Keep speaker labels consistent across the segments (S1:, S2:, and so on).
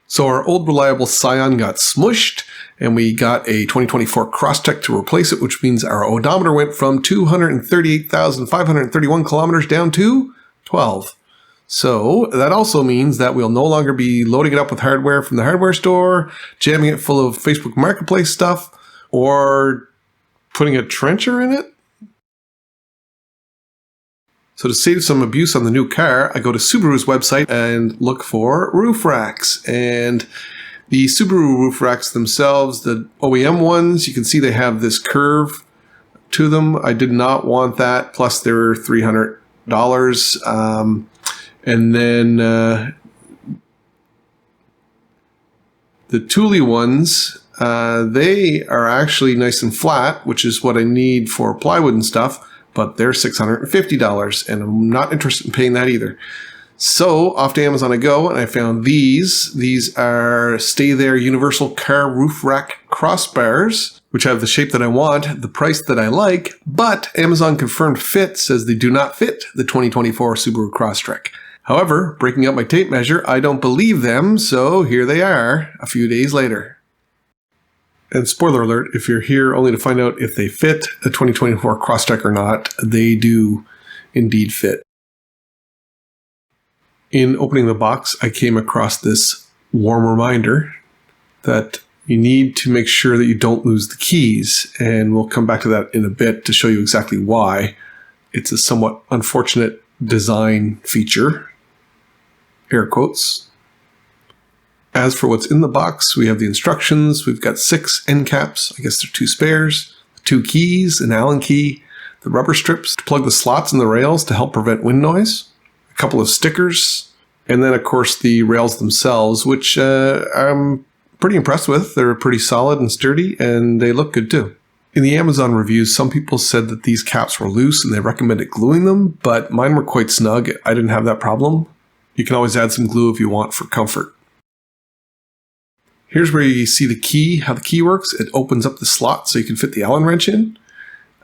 S1: So our old reliable Scion got smushed, and we got a 2024 Crosstrek to replace it, which means our odometer went from 238,531 kilometers down to 12. So that also means that we'll no longer be loading it up with hardware from the hardware store, jamming it full of Facebook Marketplace stuff, or putting a trencher in it. So to save some abuse on the new car, I go to Subaru's website and look for roof racks. And the Subaru roof racks themselves, the OEM ones, you can see they have this curve to them. I did not want that, plus they're $300. And then the Thule ones, they are actually nice and flat, which is what I need for plywood and stuff, but they're $650, and I'm not interested in paying that either. So off to Amazon I go, and I found these. These are Stay There Universal Car Roof Rack Crossbars, which have the shape that I want, the price that I like, but Amazon confirmed fit says they do not fit the 2024 Subaru Crosstrek. However, breaking up my tape measure, I don't believe them, so here they are a few days later. And spoiler alert, if you're here only to find out if they fit a 2024 Crosstrek or not, they do indeed fit. In opening the box, I came across this warm reminder that you need to make sure that you don't lose the keys, and we'll come back to that in a bit to show you exactly why. It's a somewhat unfortunate design feature, air quotes. As for what's in the box, we have the instructions. We've got 6 end caps. I guess they're 2 spares, 2 keys, an Allen key, the rubber strips to plug the slots in the rails to help prevent wind noise, a couple of stickers, and then of course the rails themselves, which I'm pretty impressed with. They're pretty solid and sturdy, and they look good too. In the Amazon reviews, some people said that these caps were loose and they recommended gluing them, but mine were quite snug. I didn't have that problem. You can always add some glue if you want for comfort. Here's where you see the key, how the key works. It opens up the slot so you can fit the Allen wrench in.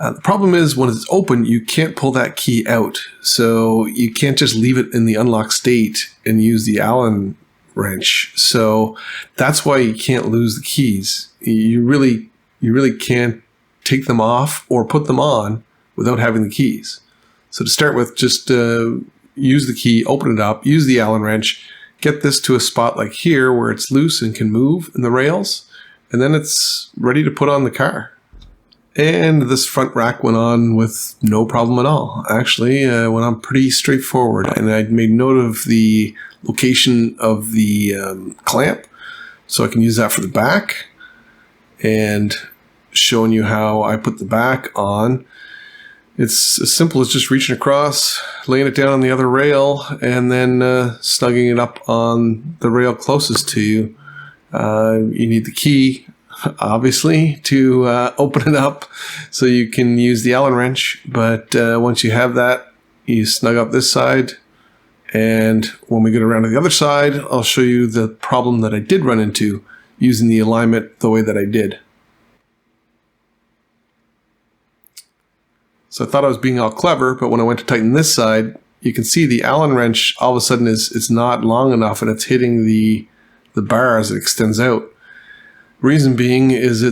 S1: The problem is when it's open, you can't pull that key out. So you can't just leave it in the unlocked state and use the Allen wrench. So that's why you can't lose the keys. You really can't take them off or put them on without having the keys. So to start with, just use the key, open it up, use the Allen wrench, get this to a spot like here where it's loose and can move in the rails, and then it's ready to put on the car. And this front rack went on with no problem at all. Actually, went on pretty straightforward, and I made note of the location of the clamp, so I can use that for the back, and showing you how I put the back on. It's as simple as just reaching across, laying it down on the other rail, and then snugging it up on the rail closest to you. You need the key, obviously, to open it up so you can use the Allen wrench. But once you have that, you snug up this side. And when we get around to the other side, I'll show you the problem that I did run into using the alignment the way that I did. So I thought I was being all clever, but when I went to tighten this side, you can see the Allen wrench all of a sudden is not long enough, and it's hitting the bar as it extends out. Reason being is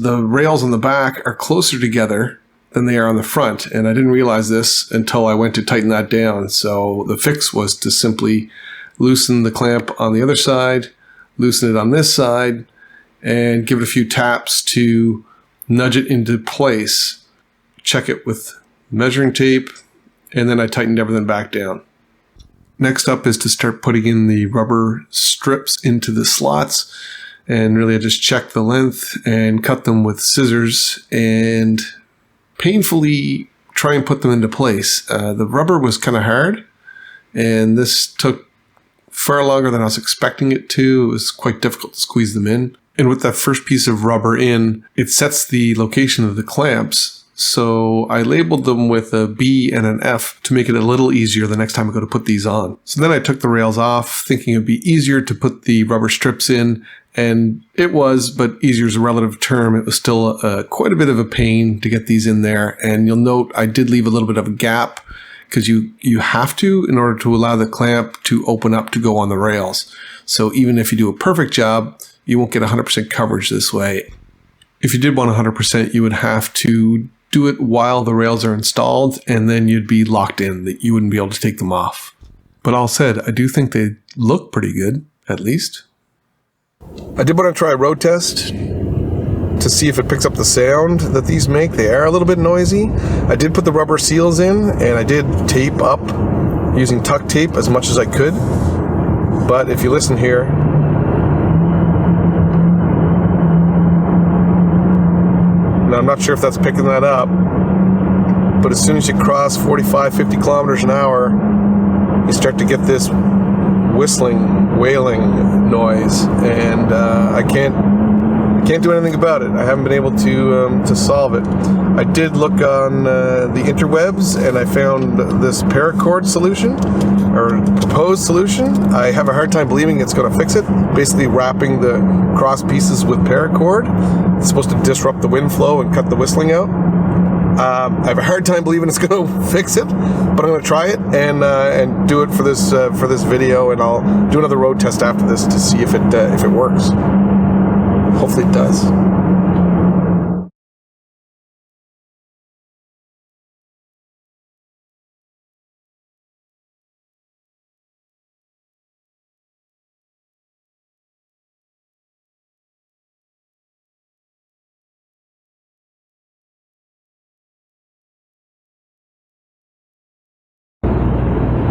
S1: the rails on the back are closer together than they are on the front, and I didn't realize this until I went to tighten that down. So the fix was to simply loosen the clamp on the other side, loosen it on this side, and give it a few taps to nudge it into place. Check it with measuring tape, and then I tightened everything back down. Next up is to start putting in the rubber strips into the slots, and really I just checked the length and cut them with scissors and painfully try and put them into place. The rubber was kind of hard, and this took far longer than I was expecting it to. It was quite difficult to squeeze them in. And with that first piece of rubber in, it sets the location of the clamps. So I labeled them with a B and an F to make it a little easier the next time I go to put these on. So then I took the rails off, thinking it'd be easier to put the rubber strips in, and it was, but easier is a relative term. It was still quite a bit of a pain to get these in there. And you'll note I did leave a little bit of a gap because you have to in order to allow the clamp to open up to go on the rails. So even if you do a perfect job, you won't get 100% coverage this way. If you did want 100%, you would have to do it while the rails are installed, and then you'd be locked in, that you wouldn't be able to take them off. But all said, I do think they look pretty good, at least. I did want to try a road test to see if it picks up the sound that these make. They are a little bit noisy. I did put the rubber seals in, and I did tape up using tuck tape as much as I could. But if you listen here, now I'm not sure if that's picking that up, but as soon as you cross 45, 50 kilometers an hour, you start to get this whistling, wailing noise, and I can't do anything about it. I haven't been able to solve it. I did look on the interwebs, and I found this paracord solution, or proposed solution. I have a hard time believing it's going to fix it. Basically wrapping the cross pieces with paracord. It's supposed to disrupt the wind flow and cut the whistling out. I have a hard time believing it's going to fix it, but I'm going to try it and do it for this video, and I'll do another road test after this to see if it works. Hopefully it does.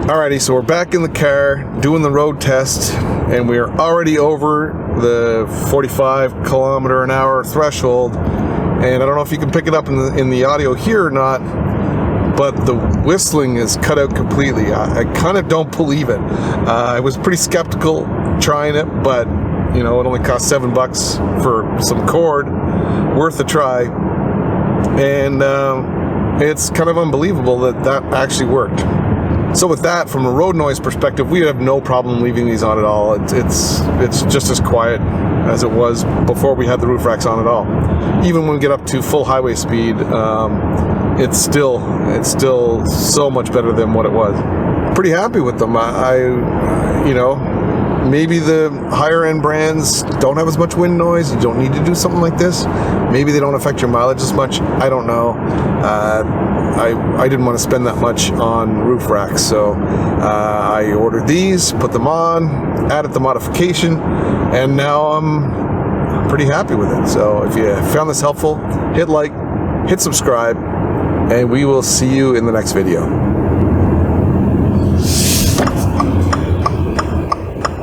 S1: Alrighty, so we're back in the car doing the road test, and we're already over the 45 kilometer an hour threshold. And I don't know if you can pick it up in the audio here or not, but the whistling is cut out completely. I kind of don't believe it. I was pretty skeptical trying it, but you know, it only cost $7 for some cord, worth a try. And it's kind of unbelievable that actually worked. So with that, from a road noise perspective, we have no problem leaving these on at all. It's just as quiet as it was before we had the roof racks on at all. Even when we get up to full highway speed, it's still so much better than what it was. Pretty happy with them. You know, maybe the higher end brands don't have as much wind noise. You don't need to do something like this. Maybe they don't affect your mileage as much. I don't know. I didn't want to spend that much on roof racks, so I ordered these, put them on, added the modification, and now I'm pretty happy with it. So if you found this helpful, hit like, hit subscribe, and we will see you in the next video.